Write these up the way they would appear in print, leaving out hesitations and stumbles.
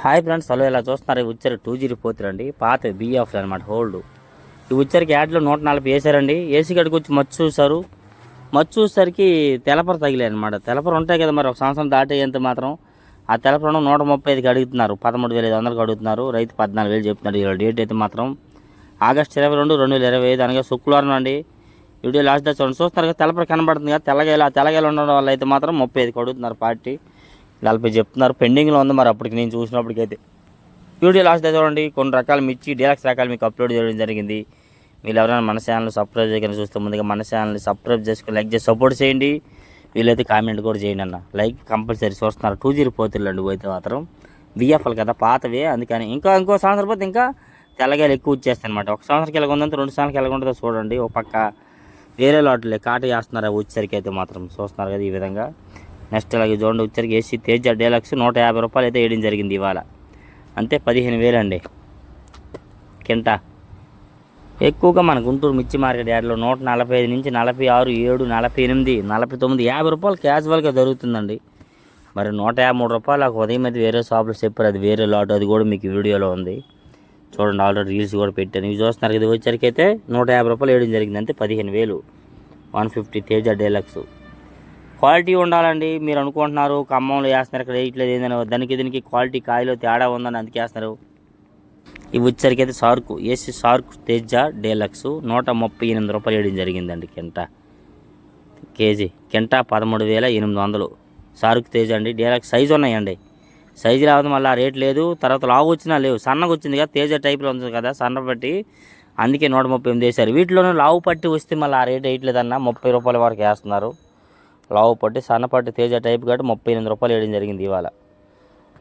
Hi friends, hello. ఇలా చూస్తున్నారు ఈ ఉచ్చరి 204 అండి. పాత బిఎఫ్ అనమాట, హోల్డ్. ఈ ఉచ్చరికి యాడ్లో 140 వేసారండి. ఏసీ గడికి వచ్చి మచ్చు చూసారు. మచ్చు చూసరికి తెలపర తగిలే అనమాట. తెలపర ఉంటాయి కదా మరి, ఒక సంవత్సరం దాటేంత మాత్రం ఆ తెలపర 135కి అడుగుతున్నారు. 13,500కి అడుగుతున్నారు. రైతు 14,000 చెప్తున్నారు. ఇవాళ డేట్ అయితే మాత్రం ఆగస్టు 22, 2025 అనగా శుక్రవారం అండి. వీడియో లాస్ట్ దాకా చూస్తున్నారు కదా, తెలపర కనబడుతుంది కదా. తెల్లగాయలు ఉండడం వల్ల అయితే మాత్రం 35కి అడుగుతున్నారు. పార్టీ 40 చెప్తున్నారు. పెండింగ్లో ఉంది మరి అప్పటికి నేను చూసినప్పటికైతే. వీడియో లాస్ట్ అయితే చూడండి. కొన్ని రకాల మిర్చి డీలక్స్ రకాలు మీకు అప్లోడ్ చేయడం జరిగింది. మీరు ఎవరైనా మన ఛానల్ సబ్స్క్రైబ్ చేయకుండా చూస్తే ముందుగా మన ఛానల్ని సబ్స్క్రైబ్ చేసుకుని లైక్ చేసి సపోర్ట్ చేయండి. వీళ్ళైతే కామెంట్ కూడా చేయండి అన్న. లైక్ కంపల్సరీ చూస్తున్నారు. 204 అండి అయితే మాత్రం విఎఫ్ఎల్ కదా, పాతవే. అందుకని ఇంకో సంవత్సరం పోతే ఇంకా తెల్లగాయలు ఎక్కువ వచ్చేస్తాయి అనమాట. ఒక సంవత్సరానికి ఎలాగ ఉందంటే 2 సంవత్సరాలకి ఎలాగ ఉంటుందో చూడండి. ఒక పక్క వేరే లాట్లే కాట చేస్తున్నారు. వచ్చేసరికి అయితే మాత్రం చూస్తున్నారు కదా ఈ విధంగా. నెక్స్ట్ అలాగే చూడండి, వచ్చరికి ఏసీ తేజ డీలక్స్ 150 రూపాయలు అయితే వేయడం జరిగింది ఇవాళ. అంతే 15,000 అండి కింటా. ఎక్కువగా మన గుంటూరు మిర్చి మార్కెట్ యార్డ్లో 145 నుంచి 46, 7, 48, 49, 50 రూపాయలు క్యాజువల్గా జరుగుతుందండి. మరి 153 రూపాయలు ఒక ఉదయం అయితే వేరే షాపులో చెప్పారు. అది వేరే లాట్, అది కూడా మీకు వీడియోలో ఉంది చూడండి. ఆల్రెడీ రీల్స్ కూడా పెట్టాను. ఇవి చూస్తున్నారు కదా. వచ్చరికి అయితే 150 రూపాయలు వేయడం జరిగింది. అంతే 15,000 150 తేజ డీలక్స్. క్వాలిటీ ఉండాలండి. మీరు అనుకుంటున్నారు ఖమ్మంలో వేస్తున్నారు, ఇక్కడ వేయట్లేదు ఏందని. దీనికి క్వాలిటీ కాయలో తేడా ఉందని అందుకే వేస్తున్నారు. ఇవి వచ్చరికి అయితే సార్కు ఏసీ సార్కు తేజ డీలక్స్ 138 రూపాయలు వేయడం జరిగిందండి కింటా. కేజీ కింటా 13,800. సార్కు తేజ అండి. డీలక్స్ సైజు ఉన్నాయండి. సైజు రావడం వల్ల రేట్ లేదు. తర్వాత లావు వచ్చినా లేవు. సన్నగా వచ్చింది కదా, తేజ టైప్లో ఉంది కదా, సన్న పట్టి, అందుకే 138 వేశారు. వీటిలోనూ లావు పట్టి వస్తే మళ్ళీ ఆ రేట్ వేయట్లేదన్న. 30 రూపాయల వరకు వేస్తున్నారు. లావు పట్టి సన్నపట్టి తేజ టైప్ కాబట్టి 38 రూపాయలు వేయడం జరిగింది ఇవాళ.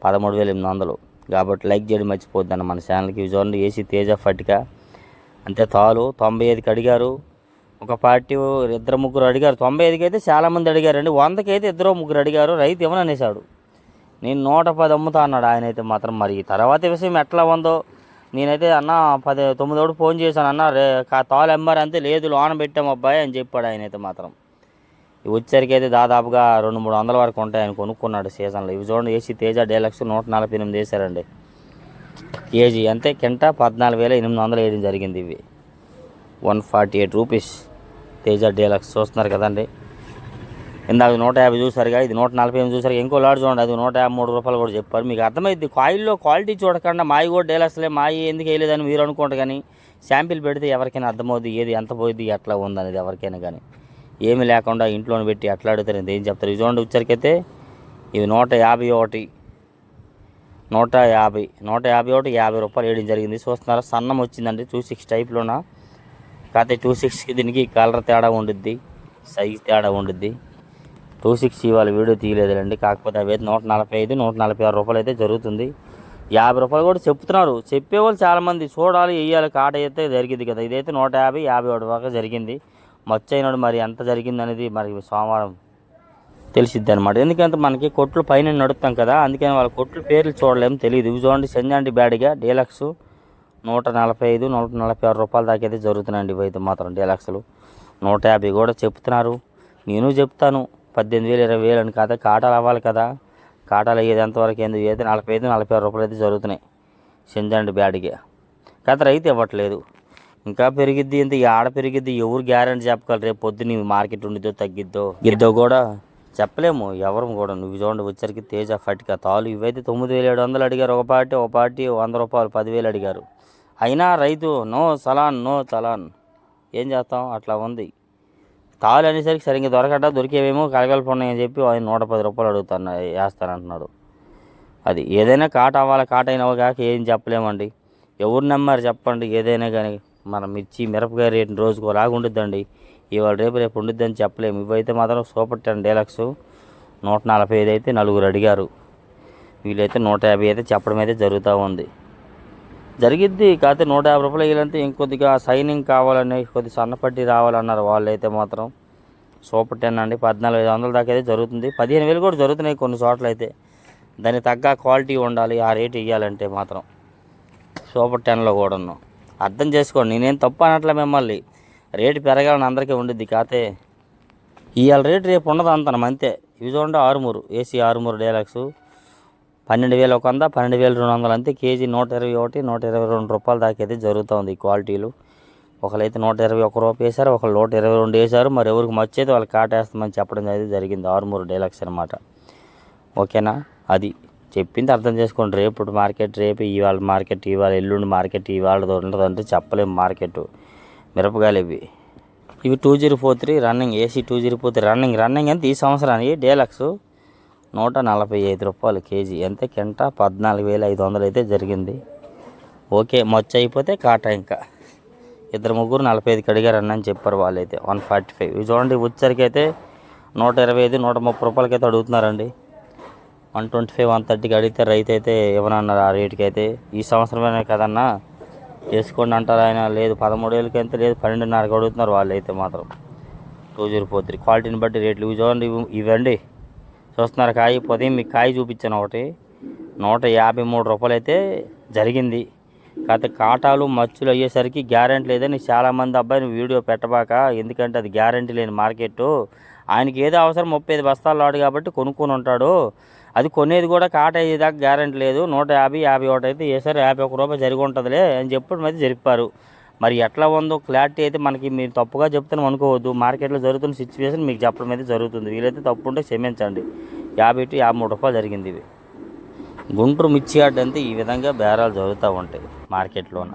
13,800. కాబట్టి లైక్ చేయడం మర్చిపోద్దన్న మన ఛానల్కి. చూడండి ఏసీ తేజ ఫటిక అంతే. తాలు 95కి అడిగారు. ఒక పార్టీ 2-3 అడిగారు. 95కి అయితే చాలామంది అడిగారండి. 100కి అయితే 2-3 అడిగారు. రైతు ఇవ్వననేసాడు. నేను 110 అమ్ముతా అన్నాడు ఆయన అయితే మాత్రం. మరి తర్వాత విషయం ఎట్లా ఉందో నేనైతే అన్న 9 ఫోన్ చేశాను. అన్న తాలు అమ్మారు అంతే. లేదు లోన పెట్టాము అబ్బాయి అని చెప్పాడు ఆయన అయితే మాత్రం. ఇవి వచ్చరికి అయితే దాదాపుగా 200-300 వరకు ఉంటాయని కొనుక్కున్నాడు సీజన్లో. ఇవి చూడండి ఏసీ తేజ డీలక్స్ 148 వేశారండి కేజీ. అంతే కింటా 14,800 వేయడం జరిగింది. ఇవి 148 రూపీస్ తేజ డీలక్స్. చూస్తున్నారు కదండి. ఇందాక 150 చూసారుగా, ఇది 148 చూసారు. ఇంకో లాడ్ చూడండి, అది 153 రూపాయలు కూడా చెప్పారు. మీకు అర్థమైంది. కాయిల్లో క్వాలిటీ చూడకుండా మాయి కూడా డీలక్స్లే, మాయి ఎందుకు వేయలేదని మీరు అనుకుంటారు. కానీ శాంపిల్ పెడితే ఎవరికైనా అర్థమవుతుంది ఏది ఎంత పోయింది ఎట్లా ఉందనేది ఎవరికైనా. కానీ ఏమి లేకుండా ఇంట్లోనే పెట్టి ఎట్లా అడుగుతారు ఏం చెప్తారు. ఇది చూడండి వచ్చరికైతే ఇవి 151 50 రూపాయలు వేయడం జరిగింది. చూస్తున్నారా సన్నం వచ్చిందండి. 26 టైప్లోన. కాకపోతే 26కి దీనికి కలర్ తేడా ఉండుద్ది, సైజ్ తేడా ఉండుద్ది. 26 ఇవాళ వీడియో తీయలేదులేండి. కాకపోతే అవి అయితే 145, 146 రూపాయలు అయితే జరుగుతుంది. 50 రూపాయలు కూడా చెప్తున్నారు. చెప్పేవాళ్ళు చాలామంది. చూడాలి వేయాలి. కాట అయితే జరిగింది కదా. ఇదైతే 150, 51 వరకు జరిగింది. మచ్చైనాడు మరి ఎంత జరిగింది అనేది మరి సోమవారం తెలిసిద్ది అనమాట. ఎందుకంటే మనకి కొట్లు పైన నడుపుతాం కదా, అందుకని వాళ్ళ కొట్లు పేర్లు చూడలేము, తెలియదు. ఇవి చూడండి సెంజాంటి బ్యాడ్గా డీలక్స్ 145, 146 రూపాయల దాకా అయితే జరుగుతున్నాయండి. ఇవైతే మాత్రం డీలక్స్లు 150 కూడా చెప్తున్నారు. నేను చెప్తాను 18,000, 20,000 అని. కదా కాటాలు అవ్వాలి కదా. కాటాలు అయ్యేది ఎంతవరకు ఏంది అయితే 45, 46 రూపాయలు అయితే జరుగుతున్నాయి సెంజాంటి బ్యాడ్గా. కథ రైతు ఇవ్వట్లేదు. ఇంకా పెరిగిద్ది. ఇంత ఆడ పెరిగిద్ది. ఎవరు గ్యారెంటీ చెప్పగలరు రేపు పొద్దున్న మార్కెట్ ఉండిద్దో తగ్గిద్దో గిద్దో కూడా చెప్పలేము ఎవరు కూడా. నువ్వు చూడండి వచ్చరికి తేజ ఫటిక తాలు ఇవైతే 9,700 అడిగారు. ఒక పార్టీ 100 రూపాయలు 10,000 అడిగారు. అయినా రైతు నో చలాన్ ఏం చేస్తాం, అట్లా ఉంది. తాలు అనేసరికి సరిగ్గా దొరికేవేమో కలగలుపు ఉన్నాయని చెప్పి ఆయన 110 రూపాయలు వేస్తానంటున్నాడు. అది ఏదైనా కాట అవ్వాలి. కాట అయినా కాక ఏం చెప్పలేమండి. ఎవరు నమ్మారు చెప్పండి. ఏదైనా కానీ మన మిర్చి మిరపకాయ రేటు రోజుకో లాగా ఉండిద్దండి. ఇవాళ రేపు ఉండిద్దని చెప్పలేము. ఇవైతే మాత్రం సూపర్ 10 డీలక్స్ 145 అయితే 4 అడిగారు. వీళ్ళైతే 150 అయితే చెప్పడం అయితే జరుగుతూ ఉంది. జరిగిద్ది. కాకపోతే 150 రూపాయలు వేయాలంటే ఇంకొద్దిగా సైనింగ్ కావాలని, కొద్ది సన్నపట్టి రావాలన్నారు వాళ్ళు అయితే మాత్రం. సూపర్ 10 అండి 14,500 దాకా అయితే జరుగుతుంది. 15,000 కూడా జరుగుతున్నాయి కొన్ని చోట్ల అయితే. దానికి తగ్గ క్వాలిటీ ఉండాలి ఆ రేటు ఇవ్వాలంటే మాత్రం. సూపర్ 10లో కూడా ఉన్నాం. అర్థం చేసుకోండి. నేనేం తప్పు అనట్లే మిమ్మల్ని. రేటు పెరగాలని అందరికీ ఉండిద్ది. కాతే ఇవాళ రేటు రేపు ఉండదు అంతనం అంతే. ఇవి చూడండి 63 ఏసీ 63 డీలక్స్ 12,100 12,200 అంతే. కేజీ 121 122 రూపాయల దాకా అయితే జరుగుతుంది ఈ క్వాలిటీలు. ఒకరైతే 121 రూపాయలు వేశారు, ఒకరు 122 వేశారు. మరి ఎవరికి మర్చేది వాళ్ళు కాటేస్తామని చెప్పడం అయితే జరిగింది. ఆరుమూరు డైలాక్స్ అనమాట. ఓకేనా, అది చెప్పింది అర్థం చేసుకోండి. రేపు మార్కెట్ రేపు, ఇవాళ మార్కెట్ ఇవాళ, ఎల్లుండి మార్కెట్ ఇవాళ ఉంటుందంటే చెప్పలేము. మార్కెట్ మిరపకాయలు ఇవి 2043 రన్నింగ్, ఏసీ 2043 రన్నింగ్ ఎంత ఈ సంవత్సరానికి డీలక్స్ 145 రూపాయలు కేజీ. ఎంత కింట 14,500 అయితే జరిగింది. ఓకే, మచ్చు అయిపోతే కాటా. ఇంకా 2-3 45 అడిగారని అని చెప్పారు వాళ్ళైతే. 145 ఇవి చూడండి. ఉచ్చరికి అయితే 125 130 రూపాయలకైతే అడుగుతున్నారండి. 125 130కి అడిగితే రైతు అయితే ఇవ్వనన్నారు ఆ రేటుకి అయితే. ఈ సంవత్సరమే కదన్నా చేసుకోండి అంటారు ఆయన. లేదు 13,000కి అయితే లేదు 12,500కి అడుగుతున్నారు వాళ్ళు అయితే మాత్రం. 2043 క్వాలిటీని బట్టి రేట్లు ఇవి చూడండి. ఇవండి చూస్తున్నారు. కాయ పోతే మీకు కాయ చూపించాను ఒకటి 153 రూపాయలు అయితే జరిగింది. కాకపోతే కాటాలు మచ్చులు అయ్యేసరికి గ్యారెంటీ లేదని చాలామంది అబ్బాయిని వీడియో పెట్టబాక, ఎందుకంటే అది గ్యారెంటీ లేని మార్కెట్. ఆయనకి ఏదో అవసరం 35 బస్తాలు లాడు కాబట్టి కొనుక్కొని ఉంటాడు. అది కొనేది కూడా కాట అయ్యేదాకా గ్యారెంటీ లేదు. 150 51 అయితే వేసారు, 51 రూపాయలు జరిగి ఉంటుందిలే అని చెప్పడం అయితే జరిపారు. మరి ఎట్లా ఉందో క్లారిటీ అయితే మనకి మీరు తప్పుగా చెప్తాను అనుకోవద్దు. మార్కెట్లో జరుగుతున్న సిచ్యువేషన్ మీకు చెప్పడం అయితే జరుగుతుంది. వీలైతే తప్పు ఉంటే క్షమించండి. 50 to 53 రూపాయలు జరిగింది ఇవి. గుంటూరు మిర్చి యార్డ్ అంతే ఈ విధంగా బేరాలు జరుగుతూ ఉంటాయి మార్కెట్లోన.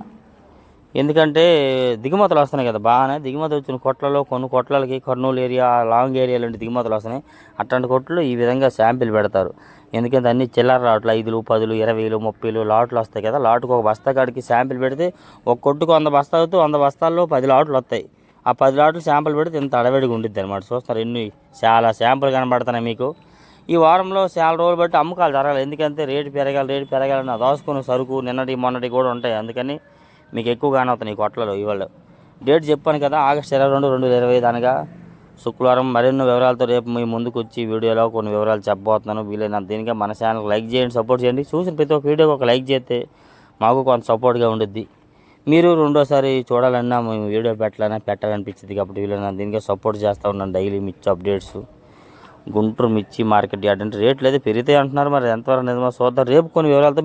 ఎందుకంటే దిగుమతులు వస్తున్నాయి కదా, బాగానే దిగుమతి వచ్చిన కొట్లలో కొన్ని కొట్లకి కర్నూలు ఏరియా లాంగ్ ఏరియా లాంటి దిగుమతులు వస్తున్నాయి. అట్లాంటి కొట్లు ఈ విధంగా శాంపిల్ పెడతారు. ఎందుకంటే అన్ని చిల్లర లాట్లు 5, 10, 20, 30 లాట్లు వస్తాయి కదా. లాటుకు ఒక బస్తా కాడికి శాంపిల్ పెడితే ఒక కొట్టుకు 100 బస్తాలు అవుతాయి. 100 బస్తాల్లో 10 లాట్లు వస్తాయి. ఆ 10 లాట్లు శాంపిల్ పెడితే ఇంత అడవిడిగా ఉండిద్ది అనమాట. చూస్తారు ఎన్ని చాలా శాంపుల్ కనబడుతున్నాయి మీకు. ఈ వారంలో చాలా రోజులు బట్టి అమ్మకాలు జరగాలి. ఎందుకంటే రేటు పెరగాలని దాచుకుని సరుకు నిన్నటి మొన్నటి కూడా ఉంటాయి. అందుకని మీకు ఎక్కువ కానవుతాయి ఈ కొట్లలో. ఇవాళ డేట్ చెప్పాను కదా, ఆగస్టు 22, 2025 అనగా శుక్రవారం. మరెన్నో వివరాలతో రేపు మీ ముందుకు వచ్చి వీడియోలో కొన్ని వివరాలు చెప్పబోతున్నాను. వీలైనంత దీనిగా మన ఛానల్కి లైక్ చేయండి, సపోర్ట్ చేయండి. చూసిన ప్రతి ఒక్క వీడియోకి ఒక లైక్ చేస్తే మాకు కొంత సపోర్ట్గా ఉండిద్ది. మీరు రెండోసారి చూడాలన్నా మేము వీడియో పెట్టాలనిపించింది కాబట్టి వీలైనంత దీనిగా సపోర్ట్ చేస్తూ ఉన్నాను. డైలీ మిర్చి అప్డేట్స్. గుంటూరు మిర్చి మార్కెట్ యార్డ్ అంటే రేట్లు అయితే పెరిగితే అంటున్నారు. మరి ఎంతవరకు నిజమో చూద్దాం. రేపు కొన్ని వివరాలతో